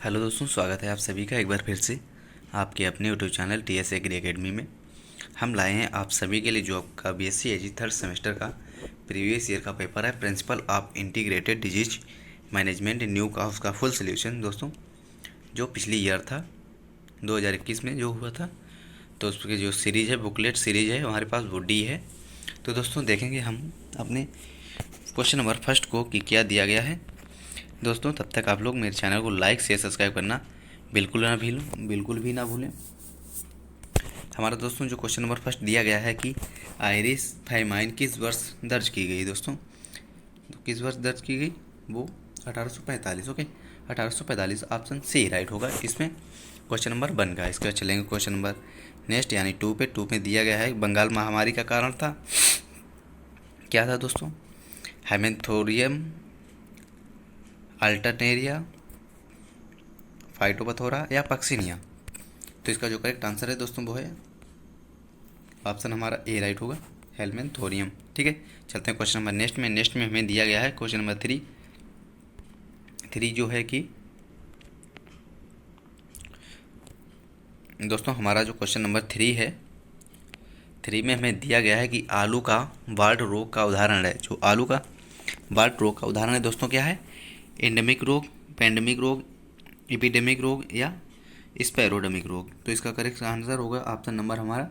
Hello दोस्तों, स्वागत है आप सभी का एक बार फिर से आपके अपने YouTube channel TS agri academy में। हम लाए हैं आप सभी के लिए जॉब का BSc एजी थर्ड सेमेस्टर का प्रीवियस ईयर का पेपर है, principle of integrated disease management new का उसका फुल सोल्यूशन दोस्तों, जो पिछली ईयर था 2021 में जो हुआ था। तो उसकी जो सीरीज़ है, बुकलेट सीरीज़ है, हमारे पास वो डी है। तो दोस्तों देखेंगे हम अपने क्वेश्चन नंबर फर्स्ट को कि क्या दिया गया है। दोस्तों तब तक आप लोग मेरे चैनल को लाइक शेयर सब्सक्राइब करना बिल्कुल भी ना भूलें। हमारा दोस्तों जो क्वेश्चन नंबर फर्स्ट दिया गया है कि आयरिस फाइमाइन किस वर्ष दर्ज की गई दोस्तों, तो किस वर्ष दर्ज की गई, वो 1845। ओके, 1845 ऑप्शन सी राइट होगा इसमें क्वेश्चन नंबर 1 का। इसके बाद चलेंगे क्वेश्चन नंबर नेक्स्ट यानी 2 पे। 2 में दिया गया है बंगाल महामारी का कारण था, क्या था दोस्तों, हेमेन्थोरियम अल्टरनेरिया, फाइटोपथोरा या पक्सिनिया। तो इसका जो करेक्ट आंसर है दोस्तों वो है ऑप्शन हमारा ए राइट होगा, हेलमेंथोरियम। ठीक है, चलते हैं क्वेश्चन नंबर नेक्स्ट में। नेक्स्ट में हमें दिया गया है क्वेश्चन नंबर थ्री जो है कि दोस्तों हमारा जो क्वेश्चन नंबर 3 है, 3 में हमें दिया गया है कि आलू का वार्ड रोग का उदाहरण है। जो आलू का वार्ड रोग का उदाहरण है दोस्तों क्या है, एंडेमिक रोग, पेंडेमिक रोग, एपिडेमिक रोग या स्पैरोडेमिक रोग। तो इसका करेक्ट आंसर होगा ऑप्शन नंबर हमारा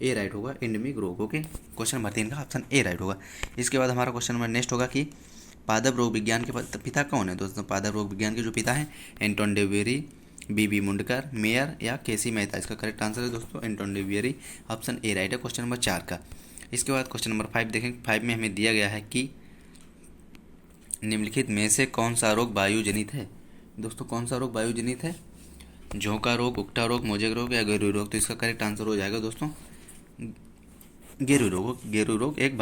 ए राइट होगा, एंडेमिक रोग। ओके, क्वेश्चन नंबर 3 का ऑप्शन ए राइट होगा। इसके बाद हमारा क्वेश्चन नंबर नेक्स्ट होगा कि पादप रोग विज्ञान के पिता कौन है दोस्तों। पादप रोग विज्ञान के जो पिता हैं एंटोन डेवेरी, BB मुंडकर, मेयर या केसी मेहता। इसका करेक्ट आंसर है दोस्तों एंटोन डेवेरी, ऑप्शन ए राइट है क्वेश्चन नंबर 4 का। इसके बाद क्वेश्चन नंबर 5 देखें। 5 में हमें दिया गया है कि निम्नलिखित में से कौन सा रोग वायु जनित है दोस्तों। कौन सा रोग वायु जनित है, झोंका रोग, उकठा रोग, मोजेक रोग या गेरू रोग। तो इसका करेक्ट आंसर हो जाएगा दोस्तों गेरू रोग। गेरू रोग एक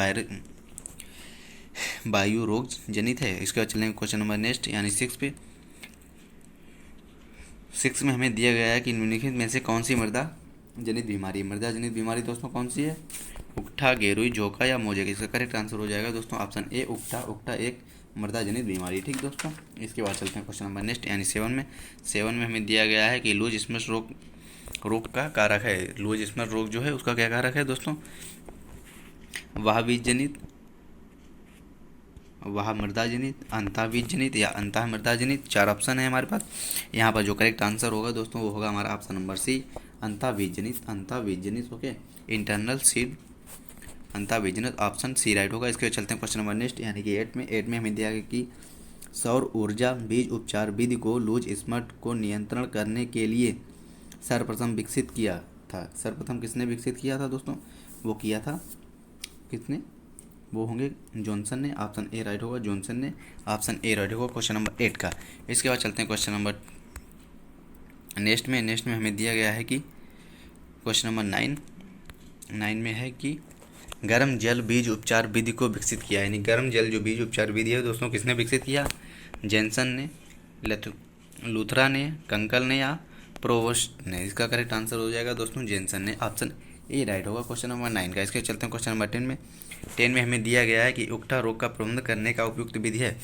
वायु रोग जनित है। इसके बाद चलेंगे क्वेश्चन नंबर नेक्स्ट यानी 6 पे। 6 में हमें दिया गया है कि निम्नलिखित में से कौन सी मृदा जनित बीमारी। मृदा जनित बीमारी दोस्तों कौन सी है, उकठा, गेरुई, झोंका या मोजेक। इसका करेक्ट आंसर हो जाएगा दोस्तों ऑप्शन ए उकठा। उकठा एक मृदा जनित बीमारी। ठीक दोस्तों, इसके बाद चलते हैं क्वेश्चन नंबर नेक्स्ट यानी 7 में। 7 में हमें दिया गया है कि लूज स्मस रोग का कारक है। लूज स्मस रोग जो है उसका क्या कारक है दोस्तों, वह बीज जनित, वह मृदा जनित, अंतः बीज जनित या अंतः मृदा जनित। 4 ऑप्शन है हमारे पास। यहाँ पर जो करेक्ट आंसर होगा दोस्तों वो होगा हमारा ऑप्शन नंबर सी, अंतः बीज जनित। अंतः बीज जनित ओके, इंटरनल सीड अंतः बीज जनित, ऑप्शन सी राइट होगा। इसके बाद चलते हैं क्वेश्चन नंबर नेक्स्ट यानी कि 8 में। 8 में हमें दिया गया कि सौर ऊर्जा बीज उपचार विधि को लूज स्मट को नियंत्रण करने के लिए सर्वप्रथम विकसित किया था। सर्वप्रथम किसने विकसित किया था दोस्तों, वो किया था किसने, वो होंगे जॉनसन ने, ऑप्शन ए राइट होगा, जॉनसन ने, ऑप्शन ए राइट होगा क्वेश्चन नंबर 8 का। इसके बाद चलते हैं क्वेश्चन नंबर नेक्स्ट में। नेक्स्ट में हमें दिया गया है कि क्वेश्चन नंबर 9 में है कि गर्म जल बीज उपचार विधि को विकसित किया। यानी गर्म जल जो बीज उपचार विधि है दोस्तों किसने विकसित किया, जेनसन ने, लूथरा ने, कंकल ने या प्रोवोस्ट ने। इसका करेक्ट आंसर हो जाएगा दोस्तों जेनसन ने, ऑप्शन ए राइट होगा क्वेश्चन नंबर 9 का। इसके चलते हैं क्वेश्चन नंबर 10 में। 10 में हमें दिया गया है कि उकठा रोग का प्रबंधन करने का उपयुक्त विधि है।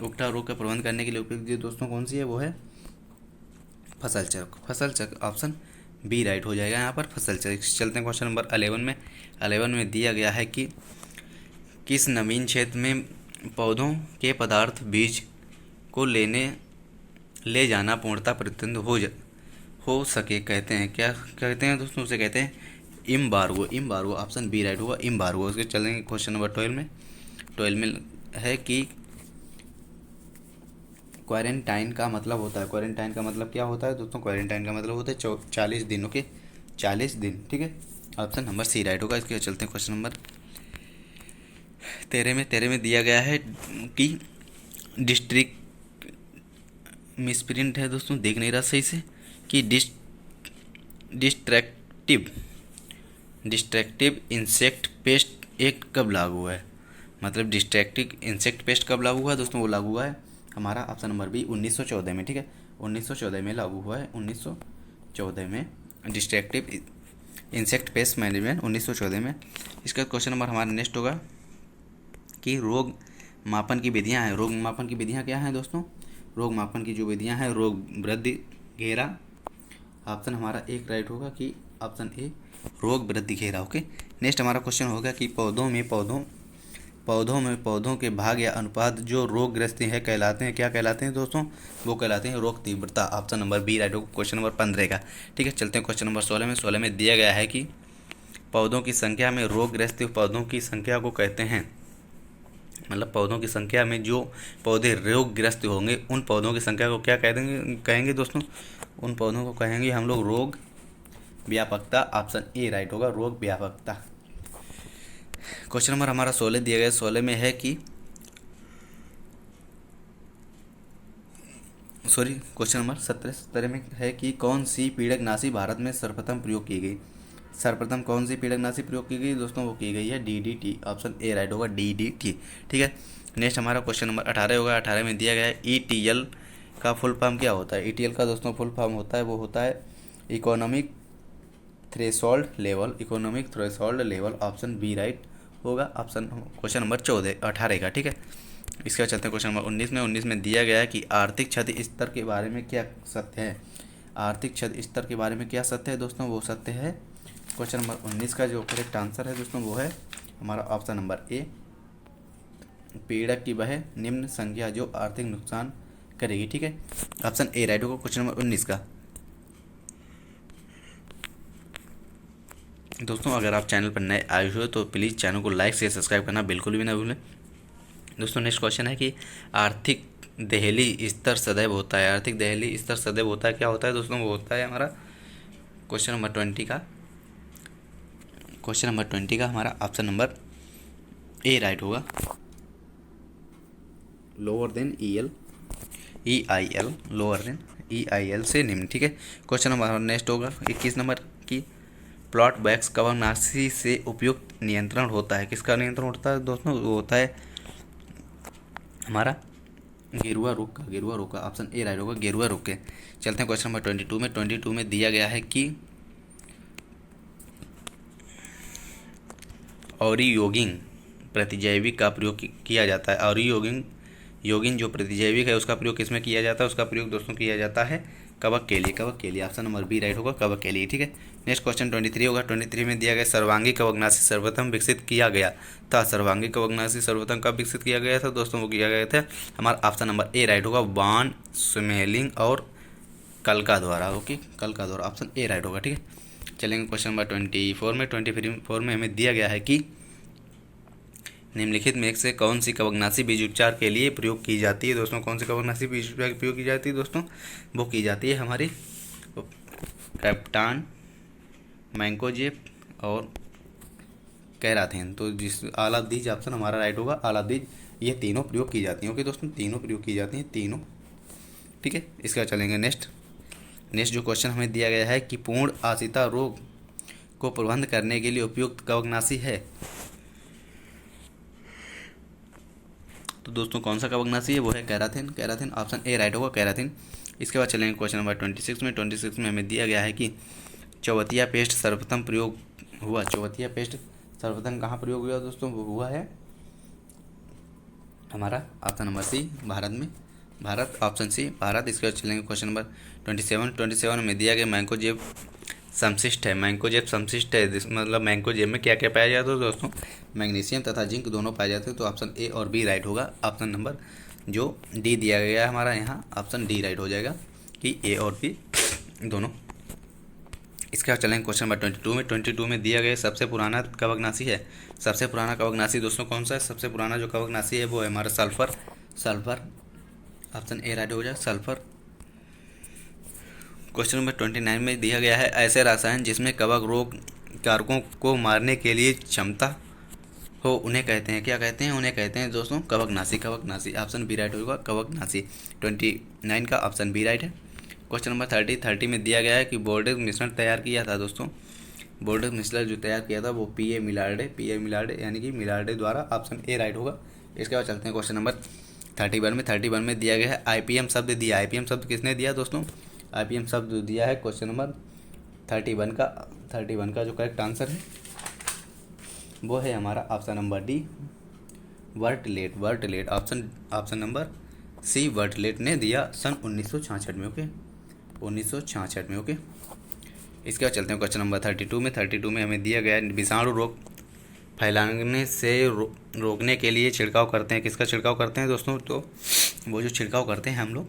उकठा रोग का प्रबंधन करने के लिए उपयुक्त विधि दोस्तों कौन सी है, वो है फसल चक्र। फसल चक्र ऑप्शन बी राइट हो जाएगा यहाँ पर, फसल चक्र। चलते हैं क्वेश्चन नंबर 11 में। 11 में दिया गया है कि किस नवीन क्षेत्र में पौधों के पदार्थ बीज को ले जाना पूर्णतः प्रतिबंध हो सके कहते हैं, क्या कहते हैं दोस्तों, उसे कहते हैं embargo. Embargo option B right होगा, इम्बार्गो। उसके चलेंगे क्वेश्चन नंबर 12 में। 12 में है कि क्वारंटाइन का मतलब होता है, क्वारंटाइन का मतलब क्या होता है दोस्तों, क्वारंटाइन का मतलब होता है 40 दिन। ओके, 40 दिन। ठीक है, ऑप्शन नंबर सी राइट होगा। इसके चलते हैं क्वेश्चन नंबर 13 में। 13 में दिया गया है कि डिस्ट्रिक्ट मिसप्रिंट है दोस्तों, देख नहीं रहा सही से, कि डिस्ट्रैक्टिव इंसेक्ट पेस्ट एक्ट कब लागू हुआ है। मतलब डिस्ट्रैक्टिव इंसेक्ट पेस्ट कब लागू हुआ है दोस्तों, वो लागू हुआ है हमारा ऑप्शन नंबर बी 1914 में। ठीक है, 1914 में लागू हुआ है, 1914 में डिस्ट्रैक्टिव इंसेक्ट पेस्ट मैनेजमेंट 1914 में। इसका क्वेश्चन नंबर हमारा नेक्स्ट होगा कि रोग मापन की विधियाँ हैं। रोग मापन की विधियाँ क्या हैं दोस्तों, रोग मापन की जो विधियाँ हैं, रोग वृद्धि घेरा, ऑप्शन हमारा एक राइट होगा कि ऑप्शन ए रोग वृद्धि घेरा। ओके, नेक्स्ट हमारा क्वेश्चन होगा कि पौधों के भाग या अनुपात जो रोगग्रस्त है कहलाते हैं, क्या कहलाते हैं दोस्तों? वो कहलाते हैं रोग तीव्रता। ऑप्शन नंबर बी राइट होगा क्वेश्चन नंबर 15 का। ठीक है, चलते हैं क्वेश्चन नंबर 16 में। 16 में दिया गया है कि पौधों की संख्या में रोगग्रस्त पौधों की संख्या को कहते हैं, मतलब पौधों की संख्या में जो पौधे रोगग्रस्त होंगे उन पौधों की संख्या को क्या कहेंगे दोस्तों? उन पौधों को कहेंगे हम लोग रोग व्यापकता। ऑप्शन ए राइट होगा, रोग व्यापकता। क्वेश्चन नंबर हमारा 16 दिया गया। 16 में है कि क्वेश्चन नंबर 17 में है कि कौन सी पीड़कनाशी भारत में सर्वप्रथम प्रयोग की गई? सर्वप्रथम कौन सी पीड़कनाशी प्रयोग की गई दोस्तों? वो की गई है DDT। ऑप्शन ए राइट होगा, DDT। ठीक है, नेक्स्ट हमारा क्वेश्चन नंबर 18 होगा। 18 में दिया गया है ETL का फुल फॉर्म क्या होता है? ETL का दोस्तों फुल फॉर्म होता है, वो होता है economic threshold level. Economic threshold level, option B right होगा। ऑप्शन क्वेश्चन नंबर 18 का। ठीक है, इसके बाद चलते हैं क्वेश्चन नंबर 19 में। 19 में दिया गया है कि आर्थिक क्षति स्तर के बारे में क्या सत्य है? आर्थिक क्षति स्तर के बारे में क्या सत्य है दोस्तों? वो सत्य है। क्वेश्चन नंबर 19 का जो करेक्ट आंसर है दोस्तों वो है हमारा ऑप्शन नंबर ए, पीड़क की वह निम्न संख्या जो आर्थिक नुकसान करेगी। ठीक है, ऑप्शन ए राइट होगा क्वेश्चन नंबर 19 का। दोस्तों अगर आप चैनल पर नए आए हो तो प्लीज़ चैनल को लाइक से सब्सक्राइब करना बिल्कुल भी ना भूलें। दोस्तों नेक्स्ट क्वेश्चन है कि आर्थिक दहली स्तर सदैव होता है। आर्थिक दहली स्तर सदैव होता है, क्या होता है दोस्तों? वो होता है हमारा क्वेश्चन नंबर 20 का। क्वेश्चन नंबर 20 का हमारा ऑप्शन नंबर ए राइट होगा, lower than EIL, lower than EIL से निम्न। ठीक है, क्वेश्चन नंबर नेक्स्ट होगा 21 नंबर की प्लॉट बैक्स कवकनाशी से उपयुक्त नियंत्रण होता है। किसका नियंत्रण होता है दोस्तों? वो होता है हमारा गेरुआ रोग का। ऑप्शन ए राइट होगा, गेरुआ रोग के। चलते हैं क्वेश्चन नंबर 22 में। 22 में दिया गया है कि ऑरियोगिन प्रतिजैविक का प्रयोग किया जाता है। ऑरियोगिन जो प्रतिजैविक है उसका प्रयोग किसमें किया जाता है? उसका प्रयोग दोस्तों किया जाता है कवक के लिए। ऑप्शन नंबर बी राइट होगा, कवक के लिए। ठीक है, नेक्स्ट क्वेश्चन 23 होगा। 23 में दिया गया सर्वांगी कवकनाशी सर्वप्रथम विकसित किया गया था। सर्वांगी कवकनाशी सर्वप्रथम कब विकसित किया गया था दोस्तों? वो किया गया था हमारा ऑप्शन नंबर ए राइट होगा, वान स्मेलिंग और कल्का द्वारा। ओके, कल्का द्वारा, ऑप्शन ए राइट होगा। ठीक है, चलेंगे क्वेश्चन नंबर 24 में। 24 में हमें दिया गया है कि निम्नलिखित में से कौन सी कवकनाशी बीज उपचार के लिए प्रयोग की जाती है दोस्तों? कौन सी कवकनाशी बीज उपचार के प्रयोग की जाती है दोस्तों? वो की जाती है हमारी कैप्टान, मैंकोजेब और कैराथेन। तो जिस आलादीज ऑप्शन हमारा राइट होगा, आलादीज। ये तीनों प्रयोग की जाती हैं। ओके दोस्तों, तीनों प्रयोग की जाती हैं, तीनों। ठीक है, इसका चलेंगे नेक्स्ट जो क्वेश्चन हमें दिया गया है कि पूर्ण आशिता रोग को प्रबंध करने के लिए उपयुक्त कवकनाशी है। तो दोस्तों कौन सा कवकनाशी है? वो है कैराथिन। ऑप्शन ए राइट होगा, कैराथिन। इसके बाद चलेंगे क्वेश्चन नंबर 26 में। 26 में हमें दिया गया है कि चौवतिया पेस्ट सर्वप्रथम प्रयोग हुआ। चौवतिया पेस्ट सर्वप्रथम कहाँ प्रयोग हुआ दोस्तों? वो हुआ है हमारा option number C, Bharat. Option C, Bharat. इसके बाद चलेंगे क्वेश्चन नंबर 27 में दिया गया मैंकोजेब समशिष्ट है। मतलब मैंकोजेब में क्या क्या पाया जाता है दोस्तों? मैग्नीशियम तथा जिंक दोनों पाए जाते हैं। तो ऑप्शन ए और बी राइट होगा। ऑप्शन नंबर जो डी दिया गया है हमारा यहाँ, ऑप्शन डी राइट हो जाएगा कि ए और बी दोनों। इसके बाद चलेंगे क्वेश्चन नंबर 22 में। 22 में दिया गया सबसे पुराना कवकनाशी है। सबसे पुराना कवकनाशी दोस्तों कौन सा है? सबसे पुराना जो कवकनाशी है वो है हमारा सल्फर। ऑप्शन ए राइट हो जाए, सल्फर। क्वेश्चन नंबर 29 में दिया गया है ऐसे रसायन जिसमें कवक रोग कारकों को मारने के लिए क्षमता हो उन्हें कहते हैं, क्या कहते हैं? उन्हें कहते हैं दोस्तों कवकनाशी। ऑप्शन बी राइट होगा, कवकनाशी। 29 का ऑप्शन बी राइट है। क्वेश्चन नंबर 30 में दिया गया है कि बोर्डिक मिश्रण तैयार किया था दोस्तों। बोर्डिक मिश्रण जो तैयार किया था वो पी ए मिलार्डे यानी कि मिलार्डे द्वारा। ऑप्शन ए राइट होगा। इसके बाद चलते हैं क्वेश्चन नंबर 31 में दिया गया है IPM शब्द दिया। IPM शब्द किसने दिया दोस्तों? IPM शब्द दिया है क्वेश्चन नंबर 31 का जो करेक्ट आंसर है वो है हमारा option number D, Bartlett. Option number C Bartlett ने दिया सन 1966 में। ओके, 1966 में। ओके, इसके बाद चलते हैं क्वेश्चन नंबर 32 में। 32 में हमें दिया गया है विषाणु रोग फैलाने से रोकने के लिए छिड़काव करते हैं। किसका छिड़काव करते हैं दोस्तों? तो वो जो छिड़काव करते हैं हम लोग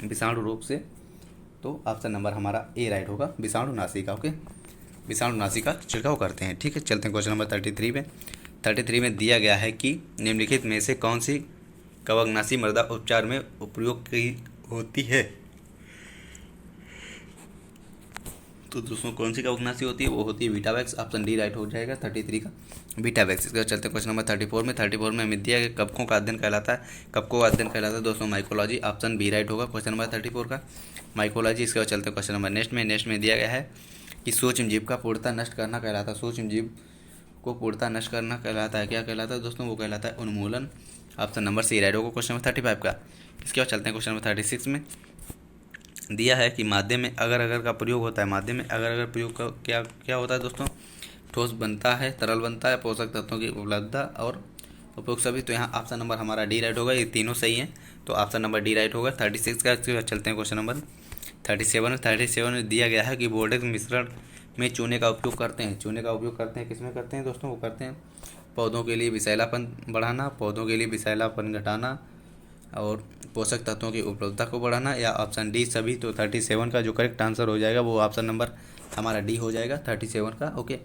विषाणु रोग से, तो ऑप्शन नंबर हमारा ए राइट होगा, विषाणु नाशी का। ओके, विषाणु नाशी का छिड़काव करते हैं। ठीक है, चलते हैं क्वेश्चन नंबर 33 में। 33 में दिया गया है कि निम्नलिखित में से कौन सी कवकनाशी मृदा उपचार में उपयोग की होती है? तो दोस्तों कौन सी कवकनाशी होती है? वो होती है वीटावैक्स। ऑप्शन डी राइट हो जाएगा 33 का, वीटावैक्स। इसके बाद चलते हैं क्वेश्चन नंबर 34 में। 34 में हमें दिया गया कवकों का अध्ययन कहलाता है। कवकों का अध्ययन कहलाता है दोस्तों माइकोलॉजी। ऑप्शन बी राइट होगा क्वेश्चन नंबर 34 का, माइकोलॉजी। इसके बाद चलते हैं क्वेश्चन नंबर नेक्स्ट में। नेक्स्ट में दिया गया है कि सूक्ष्म जीव का पूर्णतः नष्ट करना कहलाता है। सूक्ष्म जीव को पूर्णतः नष्ट करना कहलाता है, क्या कहलाता है दोस्तों? वो कहलाता है उन्मूलन। ऑप्शन नंबर सी राइट होगा क्वेश्चन नंबर 35 का। इसके बाद चलते हैं क्वेश्चन नंबर 36 में। दिया है कि माध्यम में अगर अगर का प्रयोग होता है। माध्यम में अगर अगर प्रयोग का क्या क्या होता है दोस्तों? ठोस बनता है, तरल बनता है, पोषक तत्वों की उपलब्धता और उपयोग सभी। तो यहाँ ऑप्शन नंबर हमारा डी राइट होगा, ये तीनों सही हैं, तो ऑप्शन नंबर डी राइट होगा 36 का। इसके बाद चलते हैं क्वेश्चन नंबर 37 में। 37 में दिया गया है कि बोर्डेक्स मिश्रण में चूने का उपयोग करते हैं। चूने का उपयोग करते हैं, किसमें करते हैं दोस्तों? वो करते हैं पौधों के लिए विषैलापन बढ़ाना, पौधों के लिए विषैलापन घटाना और पोषक तत्वों की उपलब्धता को बढ़ाना, या ऑप्शन डी सभी। तो 37 का जो करेक्ट आंसर हो जाएगा वो ऑप्शन नंबर हमारा डी हो जाएगा 37 का। ओके,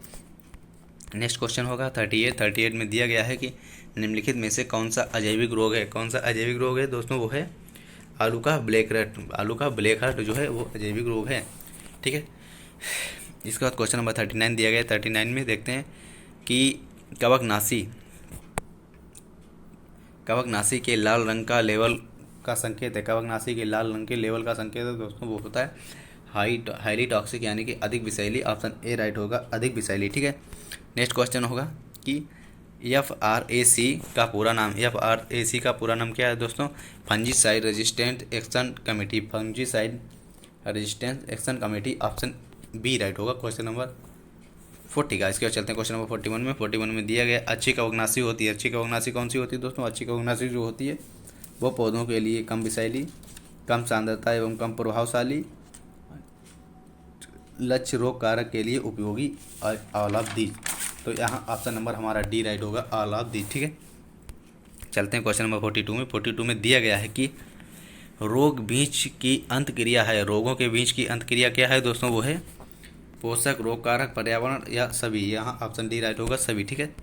नेक्स्ट क्वेश्चन होगा 38। 38 में दिया गया है कि निम्नलिखित में से कौन सा अजैविक रोग है? कौन सा अजैविक रोग है दोस्तों? वो है आलू का ब्लैक रट। आलू का ब्लैक रट जो है वो अजैविक रोग है। ठीक है, इसके बाद क्वेश्चन नंबर 39 दिया गया है। 39 में देखते हैं कि कवकनाशी के लाल रंग का लेवल का संकेत है। कवकनाशी के लाल रंग के लेवल का संकेत है दोस्तों, वो होता है हाईली टॉक्सिक, यानी कि अधिक विषैली। ऑप्शन ए राइट होगा, अधिक विषैली। ठीक है, नेक्स्ट क्वेश्चन होगा कि FRAC का पूरा नाम, FRAC का पूरा नाम क्या है दोस्तों? Fungicide resistant action committee, fungicide resistance action committee. Option B right होगा क्वेश्चन नंबर 40 का। इसके बाद चलते हैं क्वेश्चन नंबर 41 में। 41 में दिया गया अच्छी कवकनाशी होती है। अच्छी कवकनाशी कौन सी होती है दोस्तों? अच्छी कवकनाशी जो होती है वो पौधों के लिए कम विषैली, कम सांद्रता एवं कम प्रभावशाली, लक्ष्य रोग कारक के लिए उपयोगी, ऑल ऑफ दीज। तो यहाँ ऑप्शन नंबर हमारा डी राइट होगा, ऑल ऑफ दीज। ठीक है, चलते हैं क्वेश्चन नंबर 42 में। 42 में दिया गया है कि रोग बीज की अंतक्रिया है। रोगों के बीज की अंतक्रिया क्या है दोस्तों? वो है पोषक, रोग कारक, पर्यावरण या सभी। यहाँ ऑप्शन डी राइट होगा, सभी। ठीक है,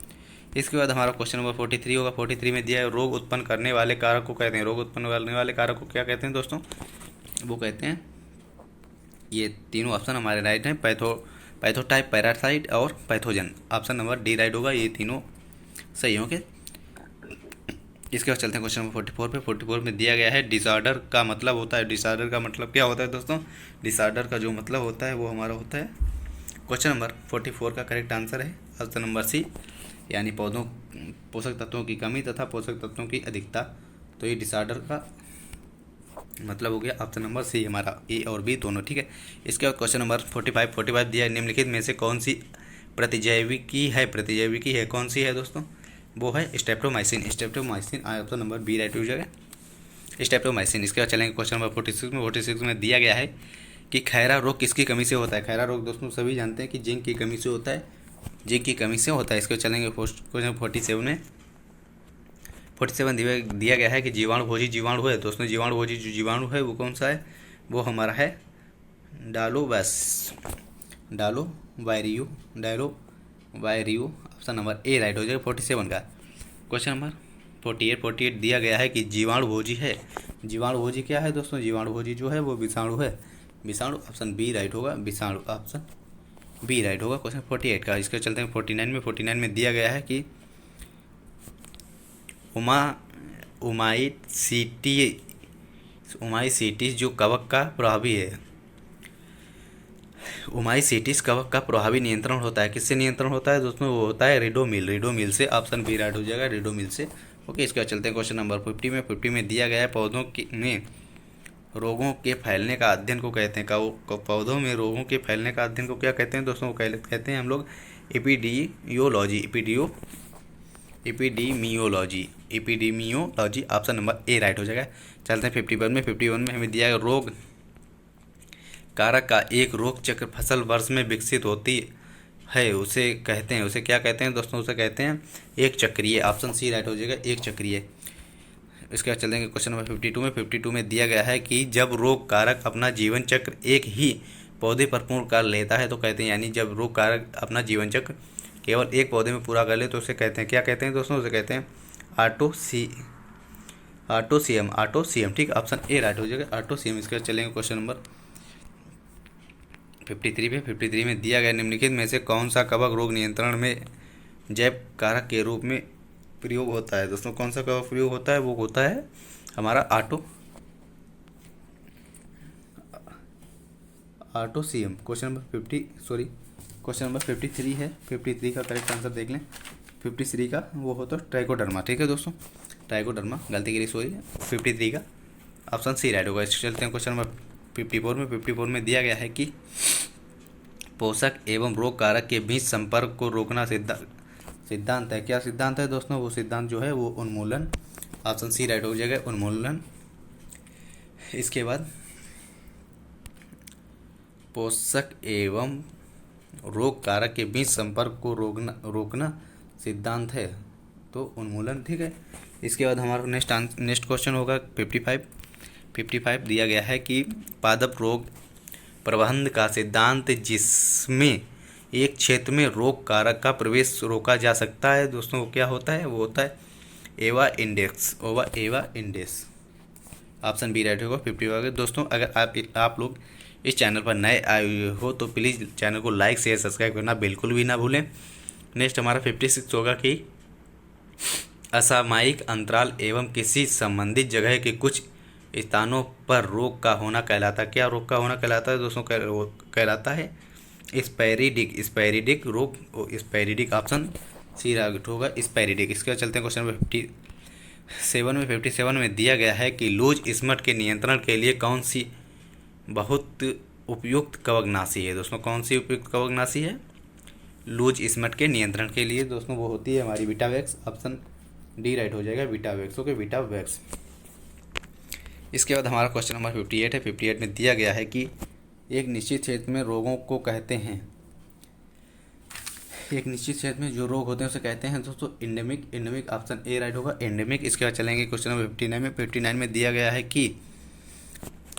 इसके बाद हमारा क्वेश्चन नंबर 43 होगा। 43 में दिया है रोग उत्पन्न करने वाले कारक को कहते हैं। रोग उत्पन्न करने वाले कारक को क्या कहते हैं दोस्तों? वो कहते हैं, ये तीनों ऑप्शन हमारे राइट हैं, पैथोटाइप, पैरासाइट और pathogen. Option number D right होगा, ये तीनों सही होंगे। इसके बाद चलते हैं क्वेश्चन नंबर 44 पे। 44 में दिया गया है डिसऑर्डर का मतलब होता है। डिसऑर्डर का मतलब क्या होता है दोस्तों? डिसऑर्डर का जो मतलब होता है वो हमारा होता है, क्वेश्चन नंबर 44 का करेक्ट आंसर है ऑप्शन नंबर सी, यानी पौधों पोषक तत्वों की कमी तथा पोषक तत्वों की अधिकता। तो ये डिसऑर्डर का मतलब हो गया ऑप्शन नंबर सी हमारा, ए और बी दोनों। ठीक है, इसके बाद क्वेश्चन नंबर 45 दिया है निम्नलिखित में से कौन सी प्रतिजैविकी है? कौन सी है दोस्तों? वो है streptomycin. Option number B right हो जाएगा, स्ट्रेप्टोमाइसिन। इसके बाद चलेंगे क्वेश्चन नंबर 46 में। 46 में दिया गया है कि खैरा रोग किसकी कमी से होता है? खैरा रोग दोस्तों सभी जानते हैं कि जिंक की कमी से होता है, जिंक की कमी से होता है। इसके बाद चलेंगे क्वेश्चन 47 में। 47 दिया गया है कि जीवाणुभोजी जीवाणु है दोस्तों। जीवाणुभोजी जो जीवाणु है वो कौन सा है? वो हमारा है डायलोवायरियो। ऑप्शन नंबर ए राइट हो जाएगा 47 का। क्वेश्चन नंबर 48 दिया गया है कि जीवाणुभोजी है। जीवाणुभोजी क्या है दोस्तों? जीवाणुभोजी जो है वो विषाणु है, विषाणु। ऑप्शन बी राइट होगा, विषाणु। ऑप्शन बी राइट होगा क्वेश्चन 48 का। इसके चलते हैं 49 में। 49 में दिया गया है कि उमाइसीटिस जो कवक का प्रभावी है। उमाइसीटिस कवक का प्रभावी नियंत्रण होता है। किससे नियंत्रण होता है दोस्तों? वो होता है रिडोमिल से। ऑप्शन बी राइट हो जाएगा, रिडोमिल से। ओके, इसके बाद चलते हैं क्वेश्चन नंबर 50 में। 50 में दिया गया है पौधों में रोगों के फैलने का अध्ययन को कहते हैं। पौधों में रोगों के फैलने का अध्ययन को क्या कहते हैं दोस्तों? कहते हैं हम लोग एपिडियोलॉजी। Epidemiology, epidemiology option number A right हो जाएगा। चलते हैं 51 में। 51 में हमें दिया है रोग कारक का एक रोग चक्र फसल वर्ष में विकसित होती है उसे कहते हैं, उसे क्या कहते हैं दोस्तों, उसे कहते हैं एक चक्रीय। ऑप्शन सी राइट हो जाएगा, एक चक्रीय। इसके बाद चलेंगे क्वेश्चन नंबर 52 में। 52 में दिया गया है कि जब रोग कारक अपना जीवन चक्र एक ही पौधे पर पूर्ण कर लेता है तो कहते हैं, यानी जब रोग कारक अपना जीवन चक्र केवल एक पौधे में पूरा कर ले तो उसे कहते हैं, क्या कहते हैं दोस्तों, उसे कहते हैं ऑटोसियम। ठीक, ऑप्शन ए राइट हो जाएगा, ऑटोसियम। इसके बाद चलेंगे क्वेश्चन नंबर 53 पे। 53 में दिया गया निम्नलिखित में से कौन सा कवक रोग नियंत्रण में जैव कारक के रूप में प्रयोग होता है। दोस्तों कौन सा कवक प्रयोग होता है, वो होता है हमारा ऑटोसियम। क्वेश्चन नंबर 53 है। 53 का करेक्ट आंसर देख लें। 53 का वो हो तो ट्राइकोडर्मा। ठीक है दोस्तों, ट्राइकोडर्मा, गलती के लिए सॉरी। 53 का ऑप्शन सी राइट होगा। चलते हैं क्वेश्चन नंबर 54 में। 54 में दिया गया है कि पोषक एवं रोग कारक के बीच संपर्क को रोकना सिद्धांत है। क्या सिद्धांत है दोस्तों, वो सिद्धांत जो है वो उन्मूलन। ऑप्शन सी राइट हो जाएगा, उन्मूलन। इसके बाद पोषक एवं रोग कारक के बीच संपर्क को रोकना सिद्धांत है तो उन्मूलन। ठीक है। इसके बाद हमारा नेक्स्ट क्वेश्चन होगा 55 दिया गया है कि पादप रोग प्रबंधन का सिद्धांत जिसमें एक क्षेत्र में रोग कारक का प्रवेश रोका जा सकता है दोस्तों, वो क्या होता है, वो होता है एवा इंडेक्स। ऑप्शन बी राइट होगा 55। दोस्तों अगर आप लोग इस चैनल पर नए आए हो तो प्लीज़ चैनल को लाइक शेयर सब्सक्राइब करना बिल्कुल भी ना भूलें। नेक्स्ट हमारा 56 होगा कि असामयिक अंतराल एवं किसी संबंधित जगह के कुछ स्थानों पर रोग का होना कहलाता है। क्या रोग का होना कहलाता है दोस्तों, कहलाता है स्पैरिडिक रोग। स्पैरिडिक ऑप्शन सी राइट होगा, स्पैरिडिक। इसके बाद चलते हैं क्वेश्चन नंबर 57 में दिया गया है कि लूज स्मट के नियंत्रण के लिए कौन सी बहुत उपयुक्त कवकनाशी है। दोस्तों कौन सी उपयुक्त कवकनाशी है लूज स्मट के नियंत्रण के लिए दोस्तों, वो होती है हमारी विटावैक्स। ऑप्शन डी राइट हो जाएगा, विटावैक्स। ओके, विटावैक्स। इसके बाद हमारा क्वेश्चन नंबर 58 है। 58 में दिया गया है कि एक निश्चित क्षेत्र में रोगों को कहते हैं, एक निश्चित क्षेत्र में जो रोग होते हैं उसे कहते हैं दोस्तों एंडेमिक। ऑप्शन ए राइट होगा, एंडेमिक। इसके बाद चलेंगे क्वेश्चन नंबर 59 में। 59 में दिया गया है कि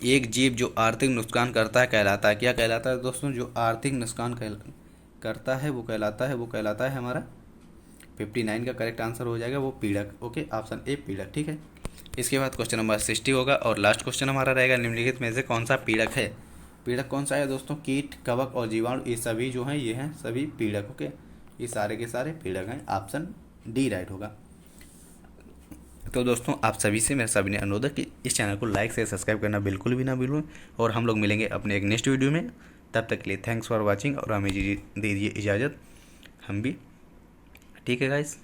एक जीव जो आर्थिक नुकसान करता है कहलाता है। क्या कहलाता है दोस्तों, जो आर्थिक नुकसान करता है वो कहलाता है हमारा 59 का करेक्ट आंसर हो जाएगा वो पीड़क। Okay, option A पीड़क। ठीक है। इसके बाद क्वेश्चन नंबर 60 होगा और लास्ट क्वेश्चन हमारा रहेगा निम्नलिखित में से कौन सा पीड़क है। पीड़क कौन सा है दोस्तों, कीट, कवक और जीवाणु, ये सभी जो हैं ये हैं सभी पीड़क। ओके, ये सारे के सारे पीड़क हैं। ऑप्शन डी राइट होगा। तो दोस्तों आप सभी से मेरा सभी ने अनुरोध है कि इस चैनल को लाइक से सब्सक्राइब करना बिल्कुल भी ना भूलें और हम लोग मिलेंगे अपने एक नेक्स्ट वीडियो में। तब तक के लिए थैंक्स फॉर वॉचिंग और हमें दीजिए इजाज़त, हम भी। ठीक है गाइस।